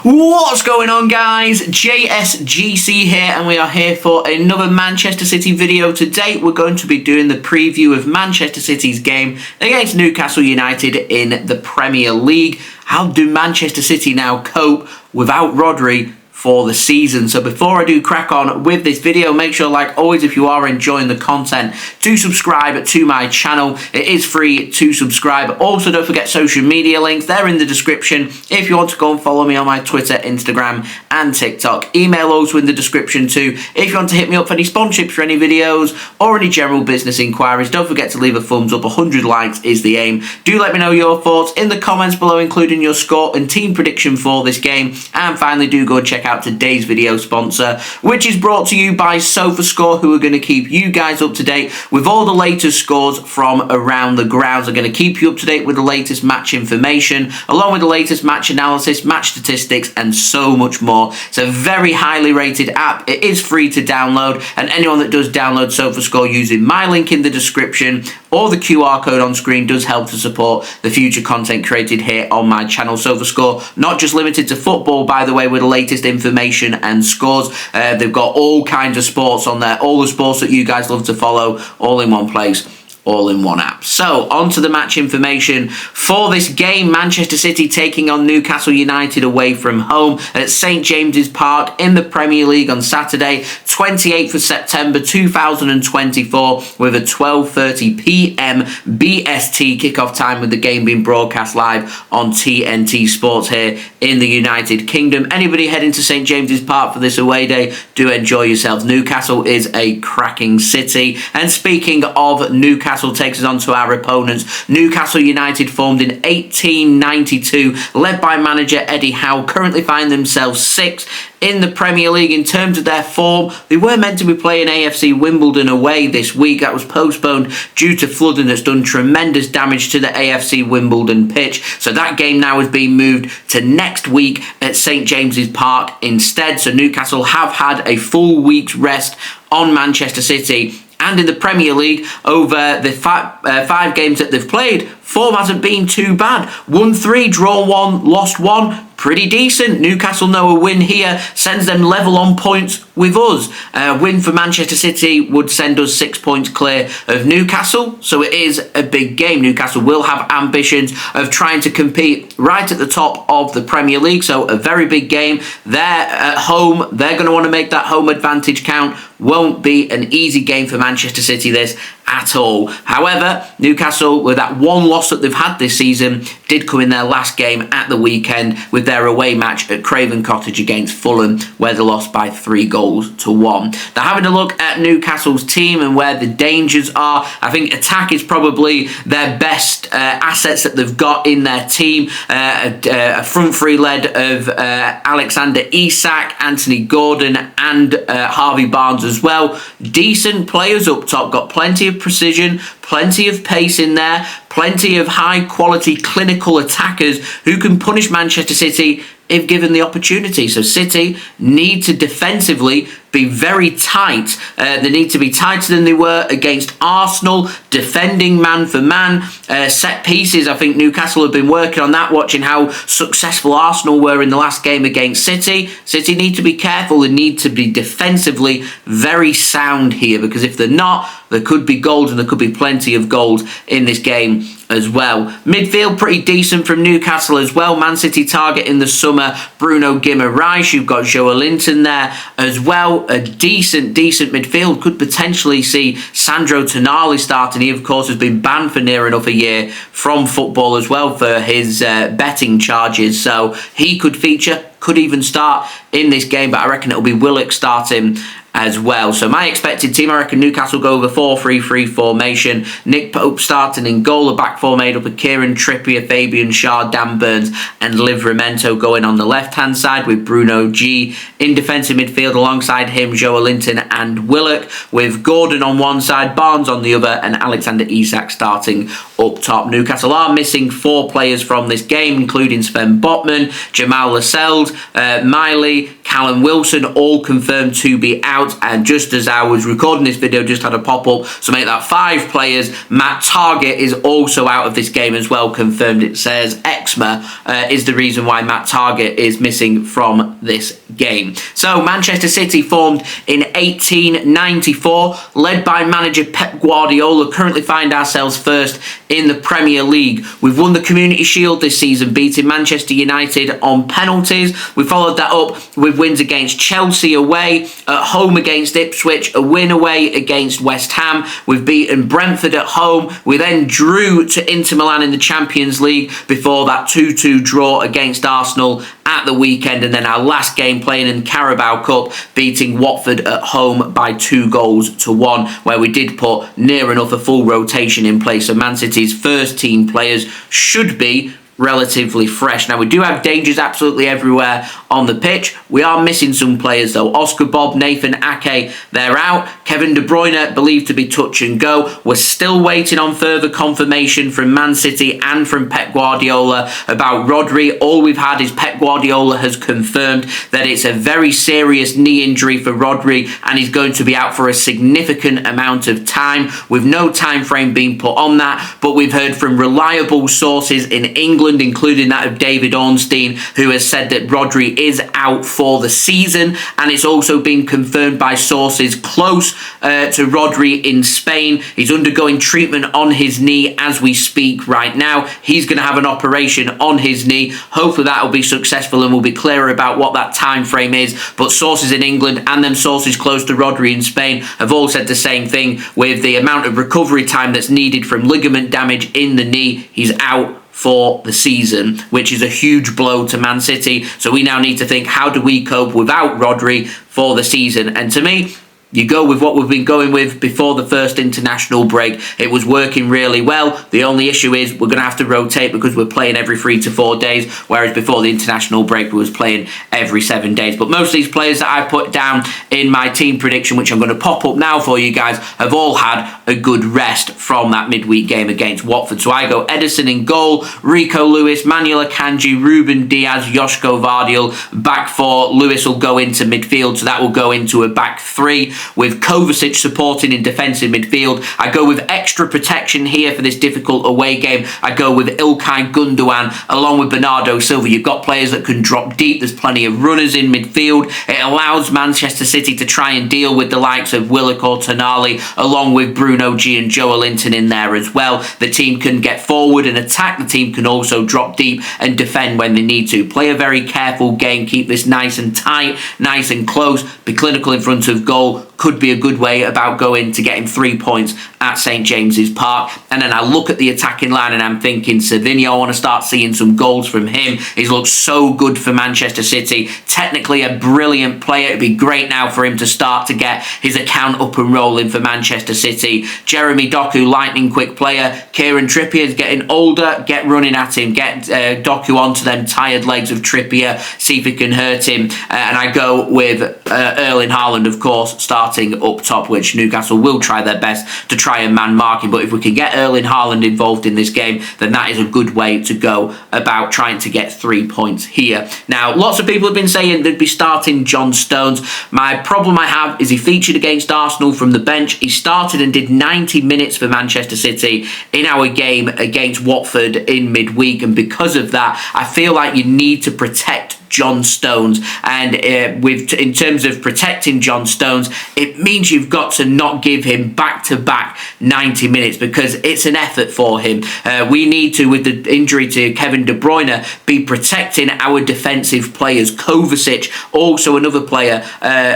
What's going on, guys? JSGC here, and we are here for another Manchester City video. Today we're going to be doing the preview of Manchester City's game against Newcastle United in the Premier League. How do Manchester City now cope without Rodri for the season? So before I do crack on with this video, make sure, like always, if you are enjoying the content, to subscribe to my channel. It is free to subscribe. Also, don't forget social media links, they're in the description if you want to go and follow me on my Twitter, Instagram and TikTok. Email also in the description too if you want to hit me up for any sponsorships for any videos or any general business inquiries. Don't forget to leave a thumbs up. 100 likes is the aim. Do let me know your thoughts in the comments below, including your score and team prediction for this game. And finally, do go and check out today's video sponsor, which is brought to you by SofaScore, who are going to keep you guys up to date with all the latest scores from around the grounds. They're going to keep you up to date with the latest match information, along with the latest match analysis, match statistics, and so much more. It's a very highly rated app. It is free to download, and anyone that does download SofaScore using my link in the description or the QR code on screen does help to support the future content created here on my channel. SofaScore, not just limited to football, by the way, with the latest information and scores. They've got all kinds of sports on there, all the sports that you guys love to follow, all in one place, all in one app. So, on to the match information for this game. Manchester City taking on Newcastle United away from home at St James's Park in the Premier League on Saturday, 28th of September 2024, with a 12:30 p.m. BST kickoff time, with the game being broadcast live on TNT Sports here in the United Kingdom. Anybody heading to St James's Park for this away day, do enjoy yourselves. Newcastle is a cracking city. And speaking of Newcastle, takes us on to our opponents. Newcastle United, formed in 1892, led by manager Eddie Howe, currently find themselves 6th in the Premier League in terms of their form. They were meant to be playing AFC Wimbledon away this week. That was postponed due to flooding that's done tremendous damage to the AFC Wimbledon pitch. So that game now has been moved to next week at St James's Park instead. So Newcastle have had a full week's rest on Manchester City. And in the Premier League, over the five games that they've played, form hasn't been too bad. Won 3, drawn 1, lost 1. Pretty decent. Newcastle know a win here sends them level on points with us. A win for Manchester City would send us 6 points clear of Newcastle. So it is a big game. Newcastle will have ambitions of trying to compete right at the top of the Premier League. So a very big game. They're at home. They're going to want to make that home advantage count. Won't be an easy game for Manchester City, this, at all. However, Newcastle, with that one loss that they've had this season, did come in their last game at the weekend with their away match at Craven Cottage against Fulham, where they lost by 3-1. They're having a look at Newcastle's team and where the dangers are. I think attack is probably their best assets that they've got in their team. A front three led of Alexander Isak, Anthony Gordon and Harvey Barnes as well. Decent players up top, got plenty of precision, plenty of pace in there, plenty of high quality clinical attackers who can punish Manchester City if given the opportunity. So City need to defensively be very tight. They need to be tighter than they were against Arsenal, defending man for man. Set pieces, I think Newcastle have been working on that, watching how successful Arsenal were in the last game against City. City need to be careful. They need to be defensively very sound here, because if they're not, there could be goals, and there could be plenty of goals in this game as well. Midfield pretty decent from Newcastle as well. Man City target in the summer, Bruno Guimaraes. You've got Joelinton there as well. A decent midfield. Could potentially see Sandro Tonali starting. He, of course, has been banned for near enough a year from football as well for his betting charges. So he could feature, could even start in this game, but I reckon it'll be Willock starting as well. So my expected team, I reckon Newcastle go with a 4-3-3 formation. Nick Pope starting in goal. A back four made up of Kieran Trippier, Fabian Schär, Dan Burns and Livramento going on the left-hand side, with Bruno G in defensive midfield alongside him, Joelinton and Willock, with Gordon on one side, Barnes on the other and Alexander Isak starting up top. Newcastle are missing 4 players from this game, including Sven Botman, Jamal Lascelles, Miley, Callum Wilson, all confirmed to be out. And just as I was recording this video, just had a pop-up, so make that 5 players. Matt Targett is also out of this game as well, confirmed. It says eczema is the reason why Matt Targett is missing from this game. So Manchester City formed in 1894, led by manager Pep Guardiola, currently find ourselves first in the Premier League. We've won the Community Shield this season, beating Manchester United on penalties. We followed that up with wins against Chelsea away, at home against Ipswich, a win away against West Ham. We've beaten Brentford at home. We then drew to Inter Milan in the Champions League before that 2-2 draw against Arsenal at the weekend, and then our last game playing in the Carabao Cup, beating Watford at home by 2-1, where we did put near enough a full rotation in place. So Man City's first team players should be relatively fresh. Now, we do have dangers absolutely everywhere on the pitch. We are missing some players though. Oscar, Bobb, Nathan, Ake, they're out. Kevin De Bruyne, believed to be touch and go. We're still waiting on further confirmation from Man City and from Pep Guardiola about Rodri. All we've had is Pep Guardiola has confirmed that it's a very serious knee injury for Rodri and he's going to be out for a significant amount of time, with no time frame being put on that. But we've heard from reliable sources in England, including that of David Ornstein, who has said that Rodri is out for the season, and it's also been confirmed by sources close to Rodri in Spain. He's undergoing treatment on his knee as we speak right now. He's going to have an operation on his knee. Hopefully that will be successful and we'll be clearer about what that time frame is. But sources in England and them sources close to Rodri in Spain have all said the same thing, with the amount of recovery time that's needed from ligament damage in the knee. He's out for the season, which is a huge blow to Man City. So we now need to think, how do we cope without Rodri for the season? And to me, you go with what we've been going with before the first international break. It was working really well. The only issue is we're going to have to rotate because we're playing every 3 to 4 days, whereas before the international break we was playing every 7 days. But most of these players that I put down in my team prediction, which I'm going to pop up now for you guys, have all had a good rest from that midweek game against Watford. So I go Ederson in goal, Rico, Lewis, Manuel, Akanji, Ruben, Diaz, Josko, Gvardiol. Back 4, Lewis will go into midfield, so that will go into a back 3. With Kovacic supporting in defensive midfield. I go with extra protection here for this difficult away game. I go with Ilkay, Gundogan, along with Bernardo, Silva. You've got players that can drop deep. There's plenty of runners in midfield. It allows Manchester City to try and deal with the likes of Willock or Tonali, along with Bruno G and Joelinton in there as well. The team can get forward and attack. The team can also drop deep and defend when they need to. Play a very careful game. Keep this nice and tight, nice and close. Be clinical in front of goal. Could be a good way about going to getting 3 points at St James's Park. And then I look at the attacking line and I'm thinking Savinho, I want to start seeing some goals from him. He's looked so good for Manchester City. Technically a brilliant player. It'd be great now for him to start to get his account up and rolling for Manchester City. Jeremy Doku, lightning quick player. Kieran Trippier is getting older. Get running at him. Get Doku onto them tired legs of Trippier. See if he can hurt him. And I go with Erling Haaland, of course, starting up top, which Newcastle will try their best to try and man mark him. But if we can get Erling Haaland involved in this game, then that is a good way to go about trying to get 3 points here. Now, lots of people have been saying they'd be starting John Stones. My problem I have is he featured against Arsenal from the bench. He started and did 90 minutes for Manchester City in our game against Watford in midweek, and because of that, I feel like you need to protect John Stones, and in terms of protecting John Stones, it means you've got to not give him back-to-back 90 minutes because it's an effort for him. We need to, with the injury to Kevin De Bruyne, be protecting our defensive players. Kovacic, also another player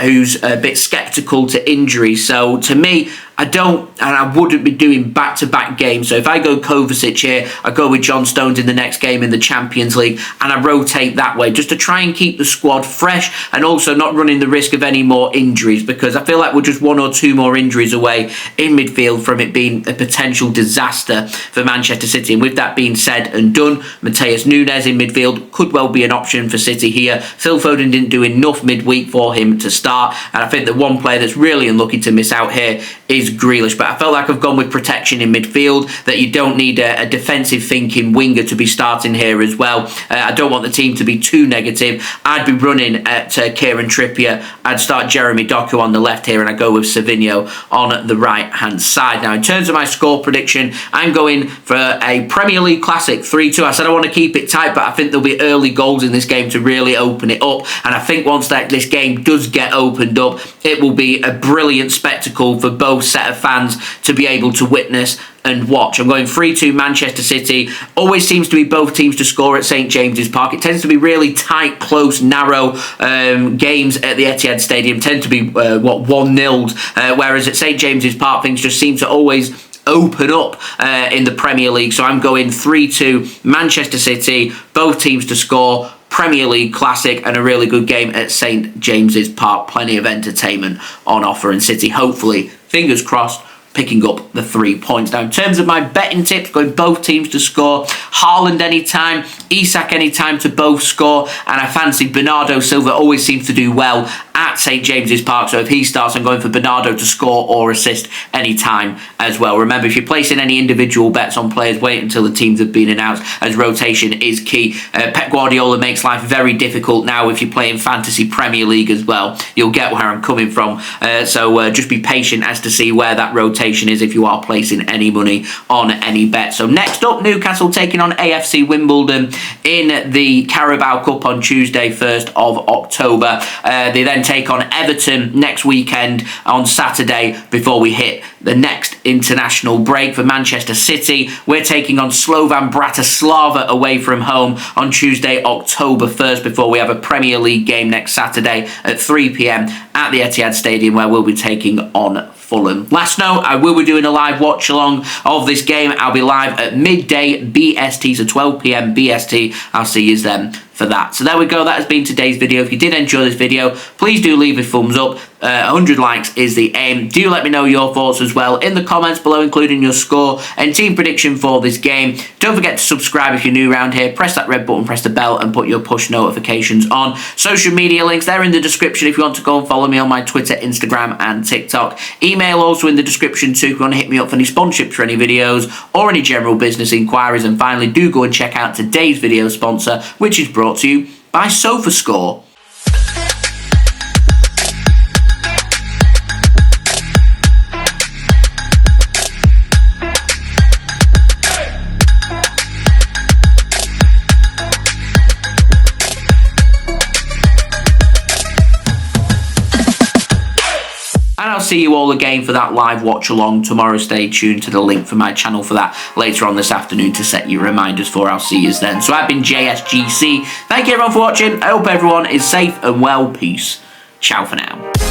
who's a bit sceptical to injury. So to me, I wouldn't be doing back-to-back games. So if I go Kovacic here, I go with John Stones in the next game in the Champions League, and I rotate that way just to try and keep the squad fresh and also not running the risk of any more injuries, because I feel like we're just 1 or 2 more injuries away in midfield from it being a potential disaster for Manchester City. And with that being said and done, Matheus Nunes in midfield could well be an option for City here. Phil Foden didn't do enough midweek for him to start, and I think the one player that's really unlucky to miss out here is Grealish, but I felt like I've gone with protection in midfield, that you don't need a defensive thinking winger to be starting here as well. I don't want the team to be too negative. I'd be running at Kieran Trippier. I'd start Jeremy Doku on the left here, and I go with Savinho on the right-hand side. Now, in terms of my score prediction, I'm going for a Premier League classic 3-2. I said I want to keep it tight, but I think there'll be early goals in this game to really open it up. And I think once this game does get opened up, it will be a brilliant spectacle for both set of fans to be able to witness and watch. I'm going 3-2 Manchester City. Always seems to be both teams to score at St James's Park. It tends to be really tight, close, narrow games at the Etihad Stadium. Tend to be 1-0'd, whereas at St James's Park things just seem to always open up in the Premier League. So I'm going 3-2 Manchester City. Both teams to score. Premier League classic and a really good game at St James's Park. Plenty of entertainment on offer, and City hopefully, fingers crossed, picking up the 3 points. Now, in terms of my betting tips, going both teams to score. Haaland anytime, Isak anytime to both score, and I fancy Bernardo Silva. Always seems to do well at St James's Park, so if he starts, I'm going for Bernardo to score or assist anytime as well. Remember, if you're placing any individual bets on players, wait until the teams have been announced, as rotation is key. Pep Guardiola makes life very difficult now if you're playing Fantasy Premier League as well. You'll get where I'm coming from, so just be patient as to see where that rotation is if you are placing any money on any bet. So next up, Newcastle taking on AFC Wimbledon in the Carabao Cup on Tuesday, 1st of October. They then take on Everton next weekend on Saturday before we hit the next international break. For Manchester City, we're taking on Slovan Bratislava away from home on Tuesday, October 1st, before we have a Premier League game next Saturday at 3 p.m. at the Etihad Stadium, where we'll be taking on Fulham. Last note, I will be doing a live watch along of this game. I'll be live at midday BST, so 12 p.m. BST. I'll see you then for that. So there we go. That has been today's video. If you did enjoy this video, please do leave a thumbs up. 100 likes is the aim. Do let me know your thoughts as well in the comments below, including your score and team prediction for this game. Don't forget to subscribe if you're new around here. Press that red button, press the bell, and put your push notifications on. Social media links, they're in the description if you want to go and follow me on my Twitter, Instagram, and TikTok. Email also in the description too if you want to hit me up for any sponsorships for any videos or any general business inquiries. And finally, do go and check out today's video sponsor, which is brought to you by SofaScore. And I'll see you all again for that live watch along tomorrow. Stay tuned to the link for my channel for that later on this afternoon to set your reminders for. I'll see you then. So I've been JSGC. Thank you everyone for watching. I hope everyone is safe and well. Peace. Ciao for now.